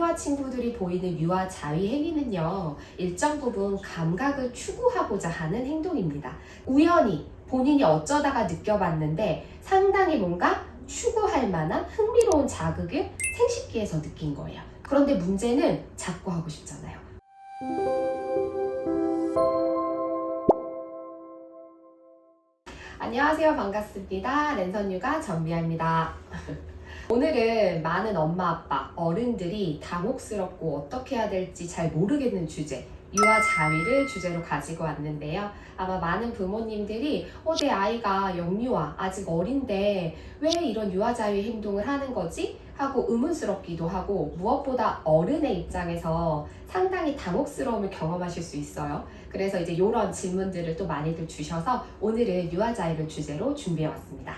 영유아 친구들이 보이는 유아 자위 행위는요, 일정 부분 감각을 추구하고자 하는 행동입니다. 우연히 본인이 어쩌다가 느껴봤는데 상당히 뭔가 추구할 만한 흥미로운 자극을 생식기에서 느낀 거예요. 그런데 문제는 자꾸 하고 싶잖아요. 안녕하세요. 반갑습니다. 랜선육아 전미아입니다. 오늘은 많은 엄마, 아빠, 어른들이 당혹스럽고 어떻게 해야 될지 잘 모르겠는 주제, 유아 자위를 주제로 가지고 왔는데요. 아마 많은 부모님들이 내 아이가 영유아, 아직 어린데 왜 이런 유아 자위 행동을 하는 거지? 하고 의문스럽기도 하고, 무엇보다 어른의 입장에서 상당히 당혹스러움을 경험하실 수 있어요. 그래서 이제 이런 질문들을 또 많이들 주셔서 오늘은 유아 자위를 주제로 준비해 왔습니다.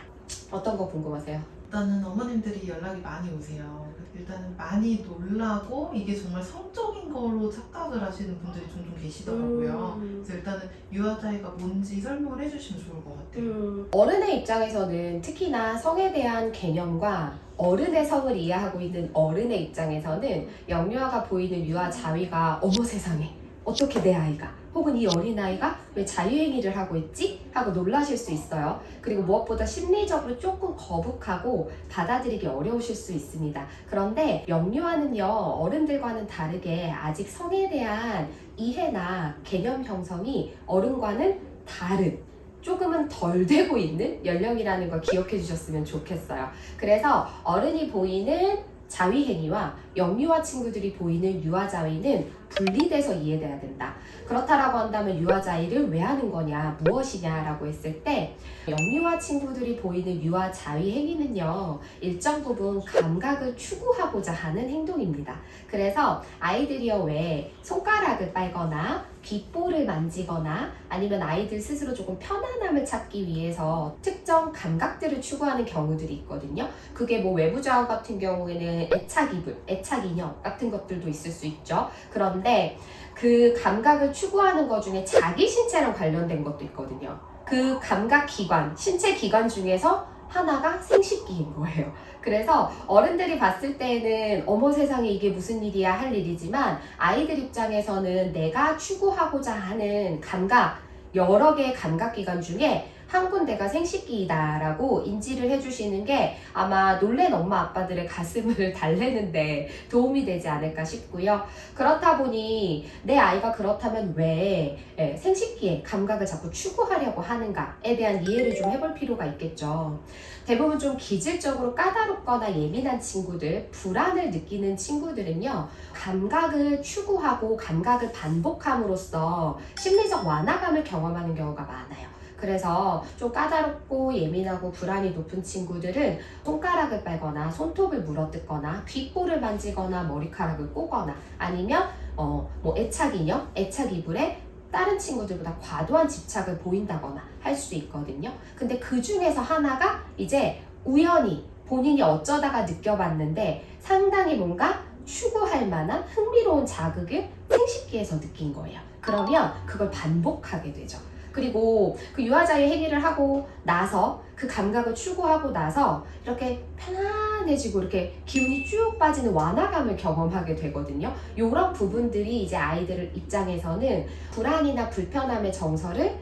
어떤 거 궁금하세요? 일단은 어머님들이 연락이 많이 오세요. 일단은 많이 놀라고 이게 정말 성적인 거로 착각을 하시는 분들이 종종 계시더라고요. 그래서 일단은 유아자위가 뭔지 설명을 해주시면 좋을 것 같아요. 어른의 입장에서는 특히나 성에 대한 개념과 어른의 성을 이해하고 있는 어른의 입장에서는 영유아가 보이는 유아 자위가 어머 세상에 어떻게 내 아이가 혹은 이 어린아이가 왜 자유행위를 하고 있지? 하고 놀라실 수 있어요. 그리고 무엇보다 심리적으로 조금 거북하고 받아들이기 어려우실 수 있습니다. 그런데 영유아는요, 어른들과는 다르게 아직 성에 대한 이해나 개념 형성이 어른과는 다른, 조금은 덜 되고 있는 연령이라는 걸 기억해 주셨으면 좋겠어요. 그래서 어른이 보이는 자위 행위와 영유아 친구들이 보이는 유아 자위는 분리돼서 이해돼야 된다. 그렇다라고 한다면 유아 자위를 왜 하는 거냐, 무엇이냐라고 했을 때, 영유아 친구들이 보이는 유아 자위 행위는요, 일정 부분 감각을 추구하고자 하는 행동입니다. 그래서 아이들이요, 왜 손가락을 빨거나 귓볼을 만지거나 아니면 아이들 스스로 조금 편안함을 찾기 위해서 특정 감각들을 추구하는 경우들이 있거든요. 그게 뭐 외부 자극 같은 경우에는 애착 이불, 애착 인형 같은 것들도 있을 수 있죠. 그런데 그 감각을 추구하는 것 중에 자기 신체랑 관련된 것도 있거든요. 그 감각 기관, 신체 기관 중에서 하나가 생식기인 거예요. 그래서 어른들이 봤을 때는 어머 세상에 이게 무슨 일이야 할 일이지만, 아이들 입장에서는 내가 추구하고자 하는 감각, 여러 개의 감각기관 중에 한 군데가 생식기이다라고 인지를 해주시는 게 아마 놀란 엄마 아빠들의 가슴을 달래는데 도움이 되지 않을까 싶고요. 그렇다 보니 내 아이가 그렇다면 왜 생식기의 감각을 자꾸 추구하려고 하는가에 대한 이해를 좀 해볼 필요가 있겠죠. 대부분 좀 기질적으로 까다롭거나 예민한 친구들, 불안을 느끼는 친구들은요, 감각을 추구하고 감각을 반복함으로써 심리적 완화감을 경험하는 경우가 많아요. 그래서 좀 까다롭고 예민하고 불안이 높은 친구들은 손가락을 빨거나 손톱을 물어뜯거나 귓볼을 만지거나 머리카락을 꼬거나 아니면 뭐 애착 인형, 애착 이불에 다른 친구들보다 과도한 집착을 보인다거나 할 수 있거든요. 근데 그 중에서 하나가 이제 우연히 본인이 어쩌다가 느껴봤는데 상당히 뭔가 추구할 만한 흥미로운 자극을 생식기에서 느낀 거예요. 그러면 그걸 반복하게 되죠. 그리고 그 유아자위 행위를 하고 나서 그 감각을 추구하고 나서 이렇게 편안해지고 이렇게 기운이 쭉 빠지는 완화감을 경험하게 되거든요. 이런 부분들이 이제 아이들 입장에서는 불안이나 불편함의 정서를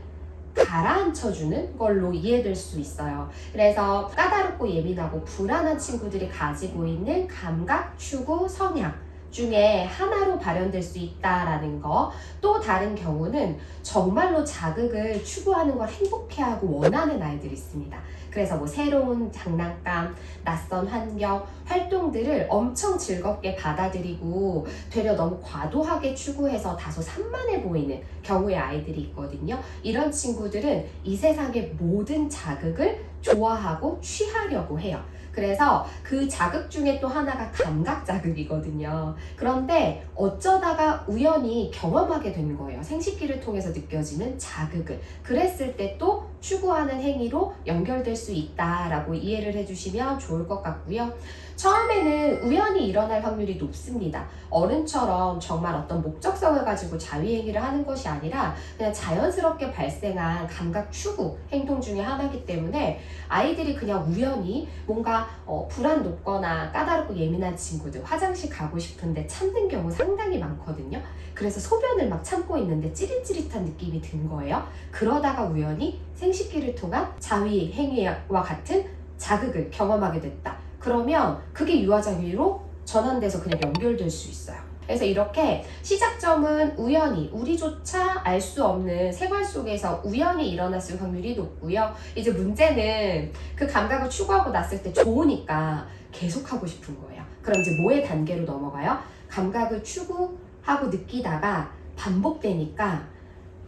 가라앉혀주는 걸로 이해될 수 있어요. 그래서 까다롭고 예민하고 불안한 친구들이 가지고 있는 감각, 추구, 성향 중에 하나로 발현될 수 있다라는 거. 또 다른 경우는 정말로 자극을 추구하는 걸 행복해하고 원하는 아이들이 있습니다. 그래서 뭐 새로운 장난감, 낯선 환경, 활동들을 엄청 즐겁게 받아들이고 되려 너무 과도하게 추구해서 다소 산만해 보이는 경우의 아이들이 있거든요. 이런 친구들은 이 세상의 모든 자극을 좋아하고 취하려고 해요. 그래서 그 자극 중에 또 하나가 감각 자극이거든요. 그런데 어쩌다가 우연히 경험하게 된 거예요. 생식기를 통해서 느껴지는 자극을. 그랬을 때 또 추구하는 행위로 연결될 수 있다라고 이해를 해주시면 좋을 것 같고요. 처음에는 우연히 일어날 확률이 높습니다. 어른처럼 정말 어떤 목적성을 가지고 자위행위를 하는 것이 아니라 그냥 자연스럽게 발생한 감각 추구 행동 중에 하나이기 때문에 아이들이 그냥 우연히 뭔가 불안 높거나 까다롭고 예민한 친구들 화장실 가고 싶은데 참는 경우 상당히 많거든요. 그래서 소변을 막 참고 있는데 찌릿찌릿한 느낌이 든 거예요. 그러다가 우연히 생식기를 통한 자위 행위와 같은 자극을 경험하게 됐다. 그러면 그게 유아자위로 전환돼서 그냥 연결될 수 있어요. 그래서 이렇게 시작점은 우연히 우리조차 알 수 없는 생활 속에서 우연히 일어났을 확률이 높고요. 이제 문제는 그 감각을 추구하고 났을 때 좋으니까 계속 하고 싶은 거예요. 그럼 이제 뭐의 단계로 넘어가요? 감각을 추구하고 느끼다가 반복되니까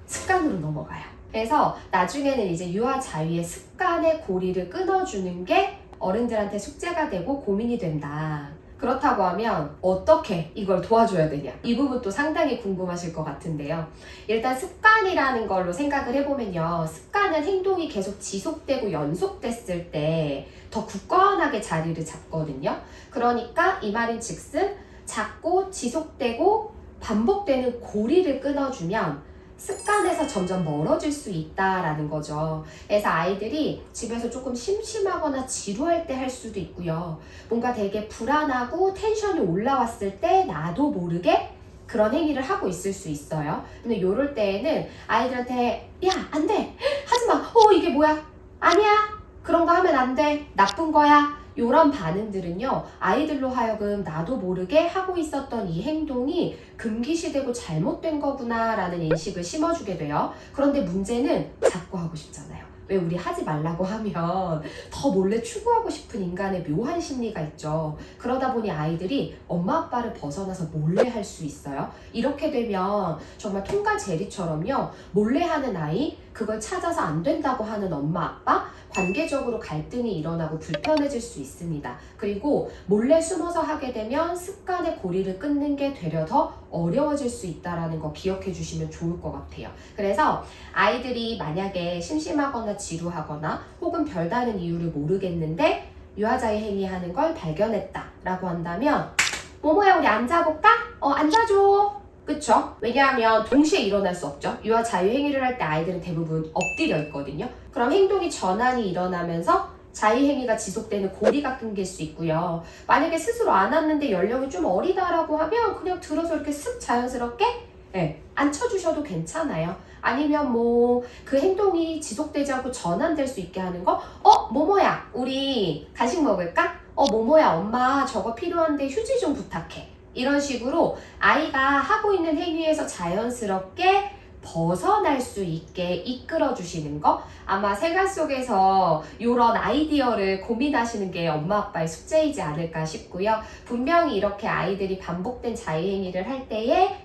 습관으로 넘어가요. 그래서 나중에는 이제 유아자위의 습관의 고리를 끊어주는 게 어른들한테 숙제가 되고 고민이 된다. 그렇다고 하면 어떻게 이걸 도와줘야 되냐? 이 부분도 상당히 궁금하실 것 같은데요. 일단 습관이라는 걸로 생각을 해보면요. 습관은 행동이 계속 지속되고 연속됐을 때 더 굳건하게 자리를 잡거든요. 그러니까 이 말인 즉슨 작고 지속되고 반복되는 고리를 끊어주면 습관에서 점점 멀어질 수 있다라는 거죠. 그래서 아이들이 집에서 조금 심심하거나 지루할 때 할 수도 있고요. 뭔가 되게 불안하고 텐션이 올라왔을 때 나도 모르게 그런 행위를 하고 있을 수 있어요. 근데 요럴 때에는 아이들한테 야, 안 돼! 하지마! 이게 뭐야? 아니야! 그런 거 하면 안 돼! 나쁜 거야! 이런 반응들은요, 아이들로 하여금 나도 모르게 하고 있었던 이 행동이 금기시되고 잘못된 거구나 라는 인식을 심어주게 돼요. 그런데 문제는 자꾸 하고 싶잖아요. 왜 우리 하지 말라고 하면 더 몰래 추구하고 싶은 인간의 묘한 심리가 있죠. 그러다 보니 아이들이 엄마 아빠를 벗어나서 몰래 할 수 있어요. 이렇게 되면 정말 통과 제리처럼요, 몰래 하는 아이, 그걸 찾아서 안 된다고 하는 엄마 아빠, 관계적으로 갈등이 일어나고 불편해질 수 있습니다. 그리고 몰래 숨어서 하게 되면 습관의 고리를 끊는 게 되려 더 어려워질 수 있다는 거 기억해 주시면 좋을 것 같아요. 그래서 아이들이 만약에 심심하거나 지루하거나 혹은 별다른 이유를 모르겠는데 유아자위 행위하는 걸 발견했다 라고 한다면 모모야 우리 앉아볼까? 앉아줘. 그쵸? 왜냐하면 동시에 일어날 수 없죠. 유아 자유행위를 할 때 아이들은 대부분 엎드려 있거든요. 그럼 행동이 전환이 일어나면서 자유행위가 지속되는 고리가 끊길 수 있고요. 만약에 스스로 안 왔는데 연령이 좀 어리다라고 하면 그냥 들어서 이렇게 쓱 자연스럽게 앉혀주셔도 괜찮아요. 아니면 뭐 그 행동이 지속되지 않고 전환될 수 있게 하는 거, 모모야 우리 간식 먹을까? 모모야 엄마 저거 필요한데 휴지 좀 부탁해. 이런 식으로 아이가 하고 있는 행위에서 자연스럽게 벗어날 수 있게 이끌어 주시는 거, 아마 생활 속에서 이런 아이디어를 고민하시는 게 엄마 아빠의 숙제이지 않을까 싶고요. 분명히 이렇게 아이들이 반복된 자유행위를 할 때에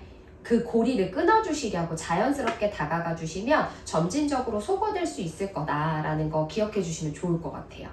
그 고리를 끊어주시려고 자연스럽게 다가가 주시면 점진적으로 소거될 수 있을 거다라는 거 기억해 주시면 좋을 것 같아요.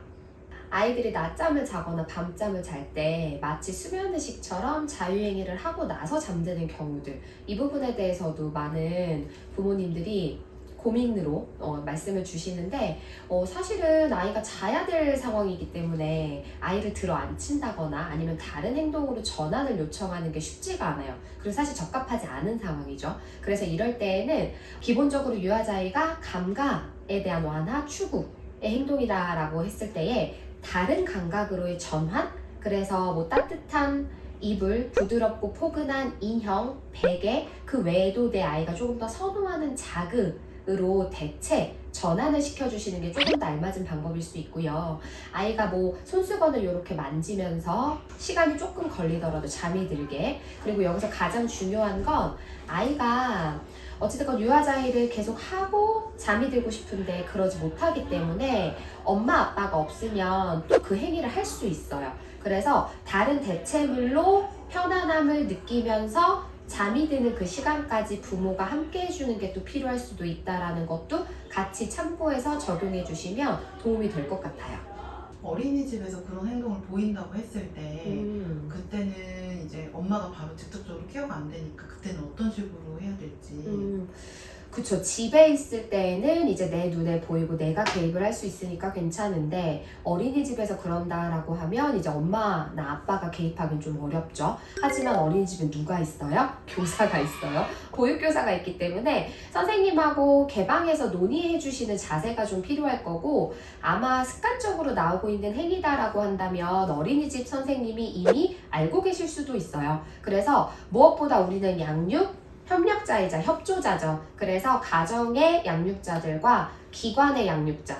아이들이 낮잠을 자거나 밤잠을 잘 때 마치 수면의식처럼 자유행위를 하고 나서 잠드는 경우들, 이 부분에 대해서도 많은 부모님들이 고민으로 말씀을 주시는데 사실은 아이가 자야 될 상황이기 때문에 아이를 들어 앉힌다거나 아니면 다른 행동으로 전환을 요청하는 게 쉽지가 않아요. 그리고 사실 적합하지 않은 상황이죠. 그래서 이럴 때에는 기본적으로 유아자위가 감각에 대한 완화, 추구의 행동이다라고 했을 때에 다른 감각으로의 전환, 그래서 뭐 따뜻한 이불, 부드럽고 포근한 인형, 베개, 그 외에도 내 아이가 조금 더 선호하는 자극으로 대체 전환을 시켜주시는 게 조금 더 알맞은 방법일 수 있고요. 아이가 뭐 손수건을 이렇게 만지면서 시간이 조금 걸리더라도 잠이 들게, 그리고 여기서 가장 중요한 건 아이가 어찌됐건 유아자위를 계속 하고 잠이 들고 싶은데 그러지 못하기 때문에 엄마 아빠가 없으면 또 그 행위를 할 수 있어요. 그래서 다른 대체물로 편안함을 느끼면서 잠이 드는 그 시간까지 부모가 함께 해주는 게 또 필요할 수도 있다는 것도 같이 참고해서 적용해 주시면 도움이 될 것 같아요. 어린이집에서 그런 행동을 보인다고 했을 때 그때는 이제 엄마가 바로 직접적으로 케어가 안 되니까 그때는 어떤 식으로 해야 될지. 그쵸. 집에 있을 때는 이제 내 눈에 보이고 내가 개입을 할 수 있으니까 괜찮은데 어린이집에서 그런다라고 하면 이제 엄마나 아빠가 개입하기는 좀 어렵죠. 하지만 어린이집엔 누가 있어요? 교사가 있어요. 보육교사가 있기 때문에 선생님하고 개방해서 논의해 주시는 자세가 좀 필요할 거고 아마 습관적으로 나오고 있는 행위다라고 한다면 어린이집 선생님이 이미 알고 계실 수도 있어요. 그래서 무엇보다 우리는 양육 협력자이자 협조자죠. 그래서 가정의 양육자들과 기관의 양육자,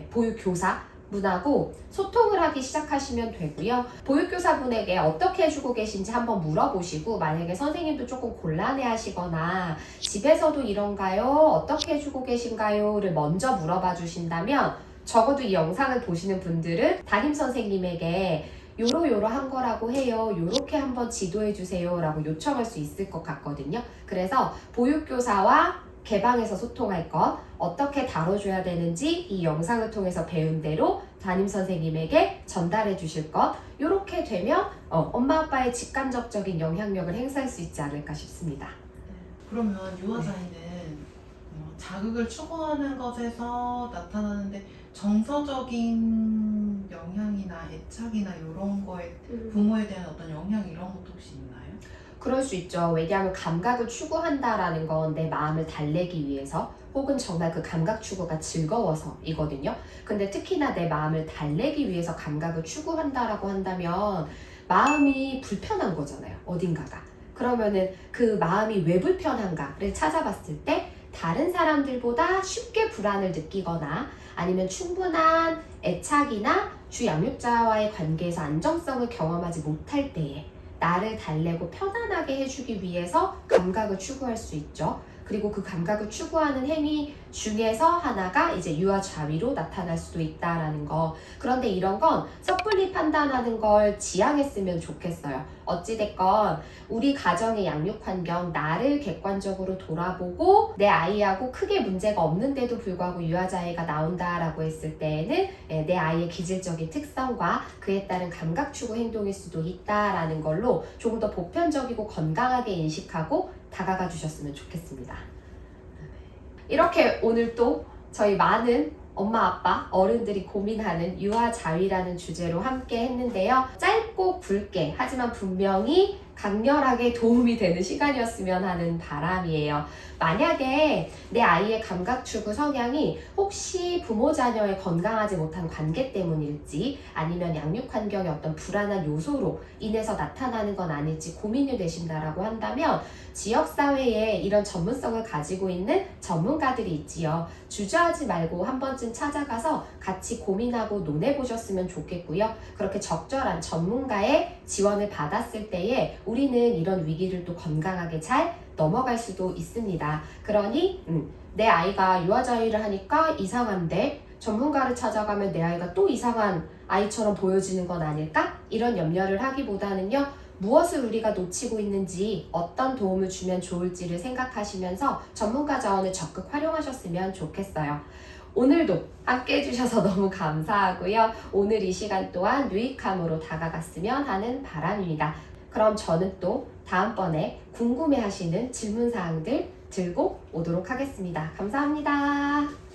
보육교사 분하고 소통을 하기 시작하시면 되고요. 보육교사분에게 어떻게 해주고 계신지 한번 물어보시고 만약에 선생님도 조금 곤란해 하시거나 집에서도 이런가요? 어떻게 해주고 계신가요?를 먼저 물어봐 주신다면 적어도 이 영상을 보시는 분들은 담임 선생님에게 요러요러한 거라고 해요. 요렇게 한번 지도해 주세요 라고 요청할 수 있을 것 같거든요. 그래서 보육교사와 개방해서 소통할 것, 어떻게 다뤄줘야 되는지 이 영상을 통해서 배운 대로 담임 선생님에게 전달해 주실 것, 요렇게 되면 엄마 아빠의 직간접적인 영향력을 행사할 수 있지 않을까 싶습니다. 그러면 유아자의는 자극을 추구하는 것에서 나타나는데 정서적인 영향이나 애착이나 이런 거에 부모에 대한 어떤 영향 이런 것도 혹시 있나요? 그럴 수 있죠. 왜냐하면 감각을 추구한다라는 건 내 마음을 달래기 위해서 혹은 정말 그 감각 추구가 즐거워서이거든요. 근데 특히나 내 마음을 달래기 위해서 감각을 추구한다라고 한다면 마음이 불편한 거잖아요. 어딘가가. 그러면은 그 마음이 왜 불편한가를 찾아봤을 때 다른 사람들보다 쉽게 불안을 느끼거나 아니면 충분한 애착이나 주 양육자와의 관계에서 안정성을 경험하지 못할 때에 나를 달래고 편안하게 해주기 위해서 감각을 추구할 수 있죠. 그리고 그 감각을 추구하는 행위 중에서 하나가 이제 유아자위로 나타날 수도 있다라는 거. 그런데 이런 건 섣불리 판단하는 걸 지양했으면 좋겠어요. 어찌됐건 우리 가정의 양육 환경, 나를 객관적으로 돌아보고 내 아이하고 크게 문제가 없는데도 불구하고 유아자위가 나온다라고 했을 때에는 내 아이의 기질적인 특성과 그에 따른 감각 추구 행동일 수도 있다라는 걸로 조금 더 보편적이고 건강하게 인식하고 다가가 주셨으면 좋겠습니다. 이렇게 오늘 또 저희 많은 엄마, 아빠, 어른들이 고민하는 유아자위라는 주제로 함께 했는데요. 짧고 굵게 하지만 분명히 강렬하게 도움이 되는 시간이었으면 하는 바람이에요. 만약에 내 아이의 감각 추구 성향이 혹시 부모 자녀의 건강하지 못한 관계 때문일지 아니면 양육 환경의 어떤 불안한 요소로 인해서 나타나는 건 아닐지 고민이 되신다라고 한다면 지역사회에 이런 전문성을 가지고 있는 전문가들이 있지요. 주저하지 말고 한 번쯤 찾아가서 같이 고민하고 논해보셨으면 좋겠고요. 그렇게 적절한 전문가의 지원을 받았을 때에 우리는 이런 위기를 또 건강하게 잘 넘어갈 수도 있습니다. 그러니 내 아이가 유아자위를 하니까 이상한데 전문가를 찾아가면 내 아이가 또 이상한 아이처럼 보여지는 건 아닐까? 이런 염려를 하기보다는요. 무엇을 우리가 놓치고 있는지 어떤 도움을 주면 좋을지를 생각하시면서 전문가 자원을 적극 활용하셨으면 좋겠어요. 오늘도 함께 해주셔서 너무 감사하고요. 오늘 이 시간 또한 유익함으로 다가갔으면 하는 바람입니다. 그럼 저는 또 다음번에 궁금해하시는 질문사항들 들고 오도록 하겠습니다. 감사합니다.